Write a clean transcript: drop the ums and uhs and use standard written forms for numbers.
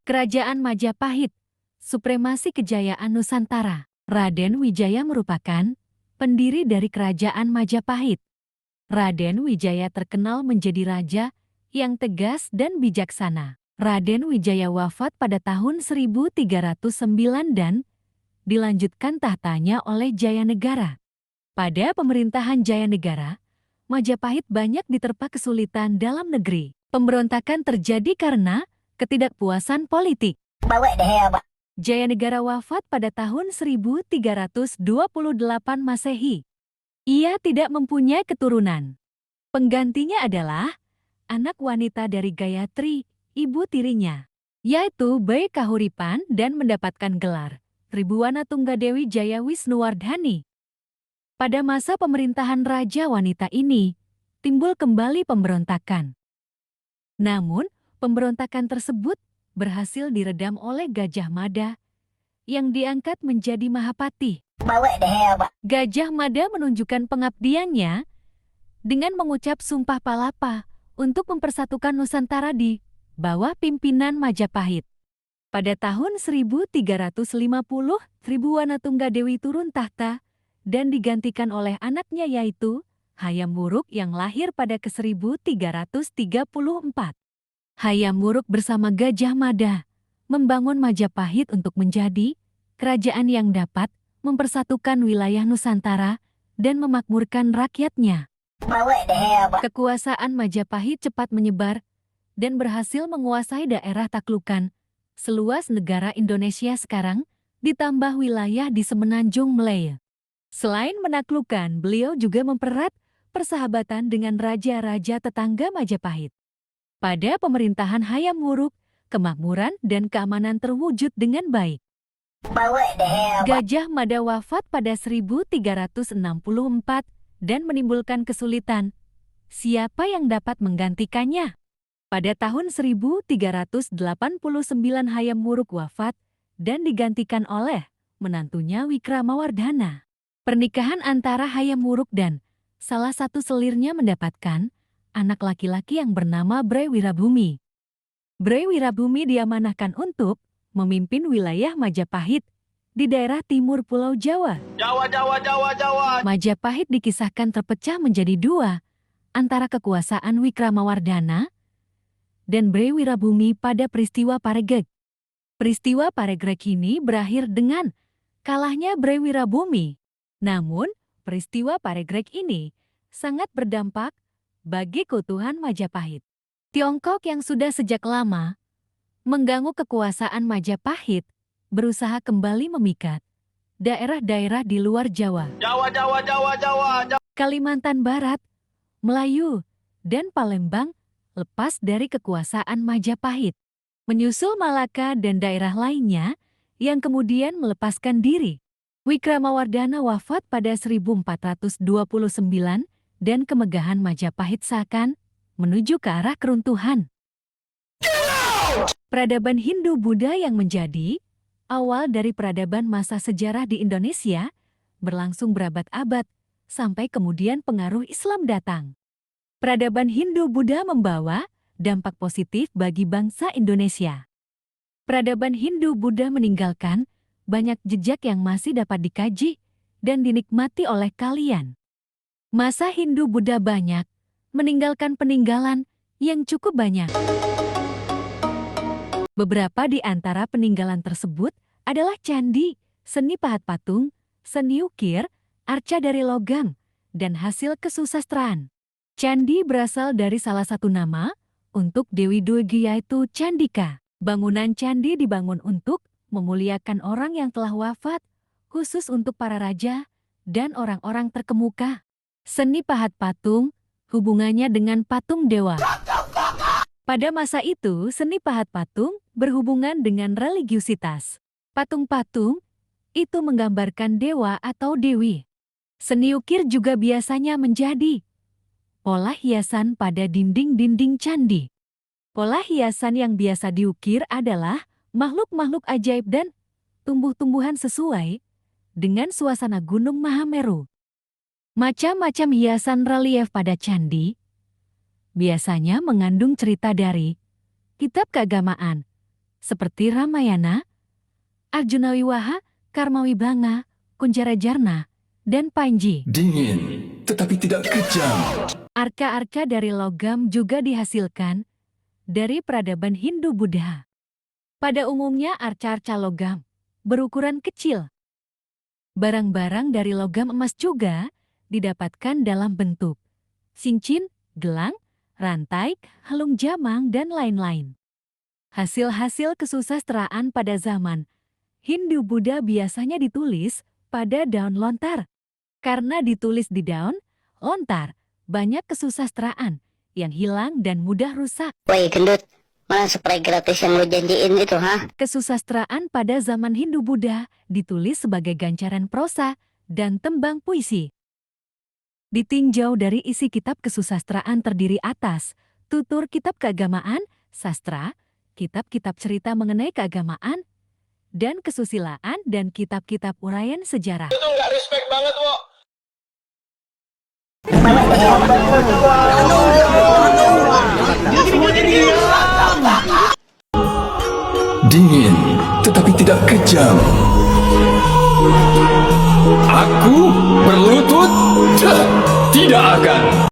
Kerajaan Majapahit, supremasi kejayaan Nusantara. Raden Wijaya merupakan pendiri dari Kerajaan Majapahit. Raden Wijaya terkenal menjadi raja yang tegas dan bijaksana. Raden Wijaya wafat pada tahun 1309 dan dilanjutkan tahtanya oleh Jayanegara. Pada pemerintahan Jayanegara, Majapahit banyak diterpa kesulitan dalam negeri. Pemberontakan terjadi karena ketidakpuasan politik. Jayanegara wafat pada tahun 1328 Masehi. Ia tidak mempunyai keturunan. Penggantinya adalah anak wanita dari Gayatri, ibu tirinya, yaitu Bae Kahuripan dan mendapatkan gelar Tribuana Tunggadewi Jaya Wisnuwardhani. Pada masa pemerintahan raja wanita ini, timbul kembali pemberontakan. Namun, pemberontakan tersebut berhasil diredam oleh Gajah Mada yang diangkat menjadi Mahapati. Gajah Mada menunjukkan pengabdiannya dengan mengucap Sumpah Palapa untuk mempersatukan Nusantara di bawah pimpinan Majapahit. Pada tahun 1350, Tribuana Tunggadewi turun tahta dan digantikan oleh anaknya yaitu Hayam Wuruk yang lahir pada ke-1334. Hayam Wuruk bersama Gajah Mada membangun Majapahit untuk menjadi kerajaan yang dapat mempersatukan wilayah Nusantara dan memakmurkan rakyatnya. Kekuasaan Majapahit cepat menyebar dan berhasil menguasai daerah taklukan seluas negara Indonesia sekarang, ditambah wilayah di Semenanjung Malaya. Selain menaklukkan, beliau juga mempererat persahabatan dengan raja-raja tetangga Majapahit. Pada pemerintahan Hayam Wuruk, kemakmuran dan keamanan terwujud dengan baik. Gajah Mada wafat pada 1364 dan menimbulkan kesulitan. Siapa yang dapat menggantikannya? Pada tahun 1389 Hayam Wuruk wafat dan digantikan oleh menantunya Wikramawardhana. Pernikahan antara Hayam Wuruk dan salah satu selirnya mendapatkan anak laki-laki yang bernama Bray Wirabumi. Bray Wirabumi diamanahkan untuk memimpin wilayah Majapahit di daerah timur Pulau Jawa. Majapahit dikisahkan terpecah menjadi dua antara kekuasaan Wikramawardhana dan Bray Wirabumi pada peristiwa Paregreg. Peristiwa Paregreg ini berakhir dengan kalahnya Bray Wirabumi. Namun, peristiwa Paregreg ini sangat berdampak bagi keutuhan Majapahit. Tiongkok yang sudah sejak lama mengganggu kekuasaan Majapahit berusaha kembali memikat daerah-daerah di luar Jawa. Kalimantan Barat, Melayu, dan Palembang lepas dari kekuasaan Majapahit. Menyusul Malaka dan daerah lainnya yang kemudian melepaskan diri. Wikramawardhana wafat pada 1429 dan kemegahan Majapahit seakan menuju ke arah keruntuhan. Peradaban Hindu-Buddha yang menjadi awal dari peradaban masa sejarah di Indonesia berlangsung berabad-abad sampai kemudian pengaruh Islam datang. Peradaban Hindu-Buddha membawa dampak positif bagi bangsa Indonesia. Peradaban Hindu-Buddha meninggalkan banyak jejak yang masih dapat dikaji dan dinikmati oleh kalian. Masa Hindu-Buddha banyak meninggalkan peninggalan yang cukup banyak. Beberapa di antara peninggalan tersebut adalah candi, seni pahat patung, seni ukir, arca dari logam, dan hasil kesusastraan. Candi berasal dari salah satu nama untuk Dewi Durga yaitu Candika. Bangunan candi dibangun untuk memuliakan orang yang telah wafat, khusus untuk para raja dan orang-orang terkemuka. Seni pahat patung hubungannya dengan patung dewa. Pada masa itu, seni pahat patung berhubungan dengan religiusitas. Patung-patung itu menggambarkan dewa atau dewi. Seni ukir juga biasanya menjadi pola hiasan pada dinding-dinding candi. Pola hiasan yang biasa diukir adalah makhluk-makhluk ajaib dan tumbuh-tumbuhan sesuai dengan suasana Gunung Mahameru. Macam-macam hiasan relief pada candi biasanya mengandung cerita dari kitab keagamaan seperti Ramayana, Arjunawiwaha, Karmawibanga, Kunjarajarna, dan Panji. Dingin, tetapi tidak kejam. Arka-arka dari logam juga dihasilkan dari peradaban Hindu-Buddha. Pada umumnya arca-arca logam berukuran kecil. Barang-barang dari logam emas juga didapatkan dalam bentuk cincin, gelang, rantai, halung jamang, dan lain-lain. Hasil-hasil kesusastraan pada zaman Hindu-Buddha biasanya ditulis pada daun lontar. Karena ditulis di daun lontar, banyak kesusastraan yang hilang dan mudah rusak. Woi gendut, mana spray gratis yang lo janjiin itu, ha? Kesusastraan pada zaman Hindu-Buddha ditulis sebagai gancaran prosa dan tembang puisi. Ditinjau dari isi kitab kesusastraan terdiri atas tutur kitab keagamaan, sastra, kitab-kitab cerita mengenai keagamaan, dan kesusilaan, dan kitab-kitab uraian sejarah. Itu nggak respect banget, Wo. Dingin, tetapi tidak kejam. Aku berlutut? Tidak akan.